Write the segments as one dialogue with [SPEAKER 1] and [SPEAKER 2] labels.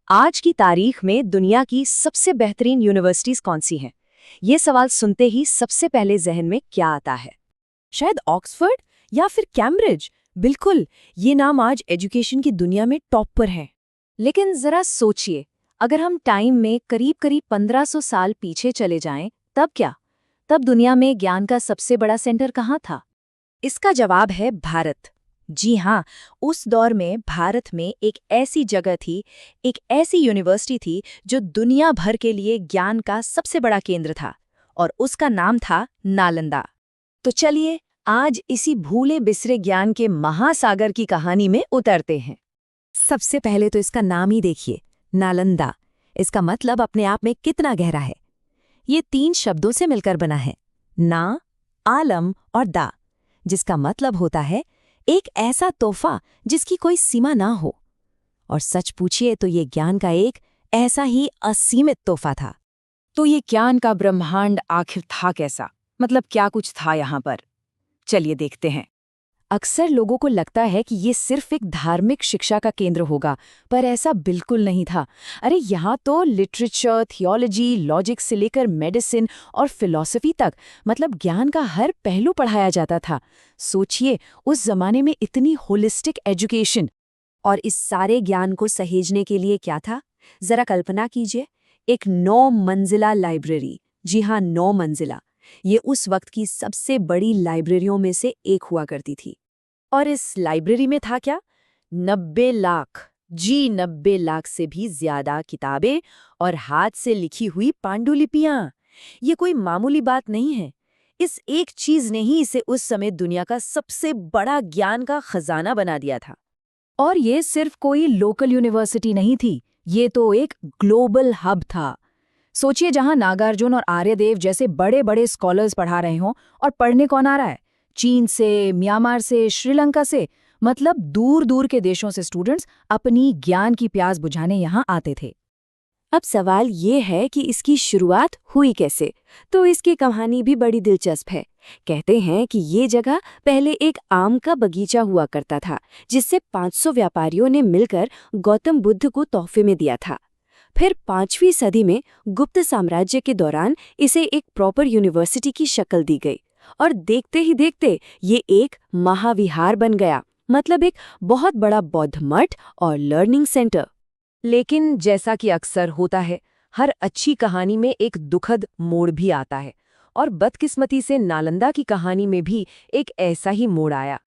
[SPEAKER 1] आज की तारीख में दुनिया की सबसे बेहतरीन यूनिवर्सिटीज कौन सी हैं? ये सवाल सुनते ही सबसे पहले जहन में क्या आता है?
[SPEAKER 2] शायद ऑक्सफोर्ड या फिर कैम्ब्रिज। बिल्कुल, ये नाम आज एजुकेशन की दुनिया में टॉप पर है।
[SPEAKER 1] लेकिन जरा सोचिए, अगर हम टाइम में करीब करीब 1500 साल पीछे चले जाएं, तब क्या? तब दुनिया में ज्ञान का सबसे बड़ा सेंटर कहाँ था? इसका जवाब है भारत। जी हाँ, उस दौर में भारत में एक ऐसी जगह थी, एक ऐसी यूनिवर्सिटी थी जो दुनिया भर के लिए ज्ञान का सबसे बड़ा केंद्र था, और उसका नाम था नालंदा। तो चलिए आज इसी भूले बिसरे ज्ञान के महासागर की कहानी में उतरते हैं।
[SPEAKER 2] सबसे पहले तो इसका नाम ही देखिए, नालंदा। इसका मतलब अपने आप में कितना गहरा है। ये 3 शब्दों से मिलकर बना है, ना, आलम और दा, जिसका मतलब होता है एक ऐसा तोहफा जिसकी कोई सीमा ना हो। और सच पूछिए तो ये ज्ञान का एक ऐसा ही असीमित तोहफा था।
[SPEAKER 1] तो ये ज्ञान का ब्रह्मांड आखिर था कैसा? मतलब क्या कुछ था यहाँ पर? चलिए देखते हैं।
[SPEAKER 2] अक्सर लोगों को लगता है कि ये सिर्फ एक धार्मिक शिक्षा का केंद्र होगा, पर ऐसा बिल्कुल नहीं था। अरे यहाँ तो लिटरेचर, थियोलॉजी, लॉजिक से लेकर मेडिसिन और फिलॉसफी तक, मतलब ज्ञान का हर पहलू पढ़ाया जाता था। सोचिए, उस जमाने में इतनी होलिस्टिक एजुकेशन।
[SPEAKER 1] और इस सारे ज्ञान को सहेजने के लिए क्या था? जरा कल्पना कीजिए, एक 9 मंजिला लाइब्रेरी। जी हाँ, 9 मंजिला। ये उस वक्त की सबसे बड़ी लाइब्रेरियों में से एक हुआ करती थी। और इस लाइब्रेरी में था क्या? 90 लाख, जी 90 लाख से भी ज्यादा किताबें और हाथ से लिखी हुई पांडुलिपियां। ये कोई मामूली बात नहीं है। इस एक चीज ने ही इसे उस समय दुनिया का सबसे बड़ा ज्ञान का खजाना बना दिया था।
[SPEAKER 2] और ये सिर्फ कोई लोकल यूनिवर्सिटी नहीं थी, ये तो एक ग्लोबल हब था। सोचिए, जहां नागार्जुन और आर्यदेव जैसे बड़े बड़े स्कॉलर्स पढ़ा रहे हों, और पढ़ने कौन आ रहा है? चीन से, म्यांमार से, श्रीलंका से, मतलब दूर दूर के देशों से स्टूडेंट्स अपनी ज्ञान की प्यास बुझाने यहां आते थे।
[SPEAKER 1] अब सवाल ये है कि इसकी शुरुआत हुई कैसे? तो इसकी कहानी भी बड़ी दिलचस्प है। कहते हैं कि ये जगह पहले एक आम का बगीचा हुआ करता था, जिससे 500 व्यापारियों ने मिलकर गौतम बुद्ध को तोहफे में दिया था। फिर 5वीं सदी में गुप्त साम्राज्य के दौरान इसे एक प्रॉपर यूनिवर्सिटी की शक्ल दी गई, और देखते ही देखते ये एक महाविहार बन गया, मतलब एक बहुत बड़ा बौद्ध मठ और लर्निंग सेंटर। लेकिन जैसा कि अक्सर होता है, हर अच्छी कहानी में एक दुखद मोड़ भी आता है, और बदकिस्मती से नालंदा की कहानी में भी एक ऐसा ही मोड़ आया।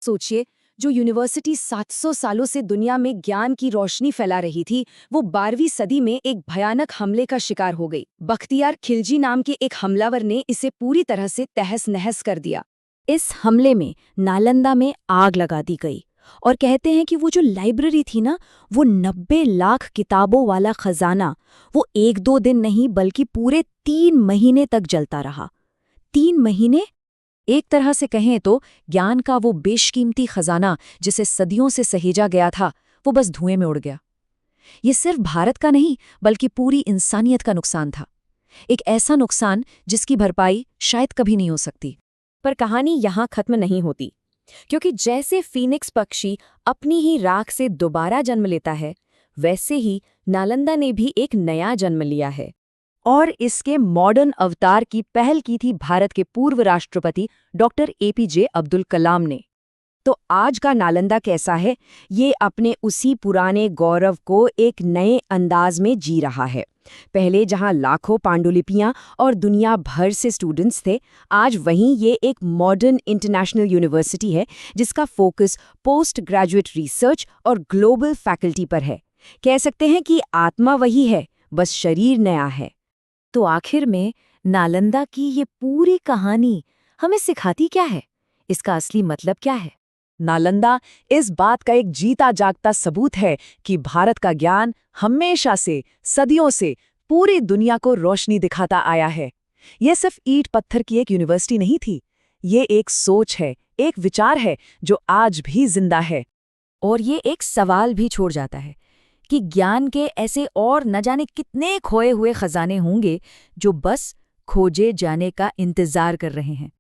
[SPEAKER 1] सोचिए, जो यूनिवर्सिटी 700 सालों से दुनिया में ज्ञान की रोशनी फैला रही थी, वो 12वीं सदी में एक भयानक हमले का शिकार हो गई। बख्तियार खिलजी नाम के एक हमलावर ने इसे पूरी तरह से तहस नहस कर दिया।
[SPEAKER 2] इस हमले में नालंदा में आग लगा दी गई, और कहते हैं कि वो जो लाइब्रेरी थी ना, वो 90 लाख किताबों वाला खजाना, वो 1-2 दिन नहीं बल्कि पूरे 3 महीने तक जलता रहा। 3 महीने! एक तरह से कहें तो ज्ञान का वो बेशकीमती खजाना जिसे सदियों से सहेजा गया था, वो बस धुएं में उड़ गया। ये सिर्फ भारत का नहीं बल्कि पूरी इंसानियत का नुकसान था। एक ऐसा नुकसान जिसकी भरपाई शायद कभी नहीं हो सकती।
[SPEAKER 1] पर कहानी यहाँ खत्म नहीं होती, क्योंकि जैसे फीनिक्स पक्षी अपनी ही राख से दोबारा जन्म लेता है, वैसे ही नालंदा ने भी एक नया जन्म लिया है। और इसके मॉडर्न अवतार की पहल की थी भारत के पूर्व राष्ट्रपति डॉक्टर एपीजे अब्दुल कलाम ने। तो आज का नालंदा कैसा है? ये अपने उसी पुराने गौरव को एक नए अंदाज में जी रहा है। पहले जहां लाखों पांडुलिपियां और दुनिया भर से स्टूडेंट्स थे, आज वहीं ये एक मॉडर्न इंटरनेशनल यूनिवर्सिटी है, जिसका फोकस पोस्ट ग्रेजुएट रिसर्च और ग्लोबल फैकल्टी पर है। कह सकते हैं कि आत्मा वही है, बस शरीर नया है।
[SPEAKER 2] तो आखिर में नालंदा की ये पूरी कहानी हमें सिखाती क्या है? इसका असली मतलब क्या है?
[SPEAKER 1] नालंदा इस बात का एक जीता जागता सबूत है कि भारत का ज्ञान हमेशा से, सदियों से पूरी दुनिया को रोशनी दिखाता आया है। यह सिर्फ ईंट पत्थर की एक यूनिवर्सिटी नहीं थी, ये एक सोच है, एक विचार है जो आज भी जिंदा है।
[SPEAKER 2] और ये एक सवाल भी छोड़ जाता है कि ज्ञान के ऐसे और न जाने कितने खोए हुए खजाने होंगे जो बस खोजे जाने का इंतजार कर रहे हैं।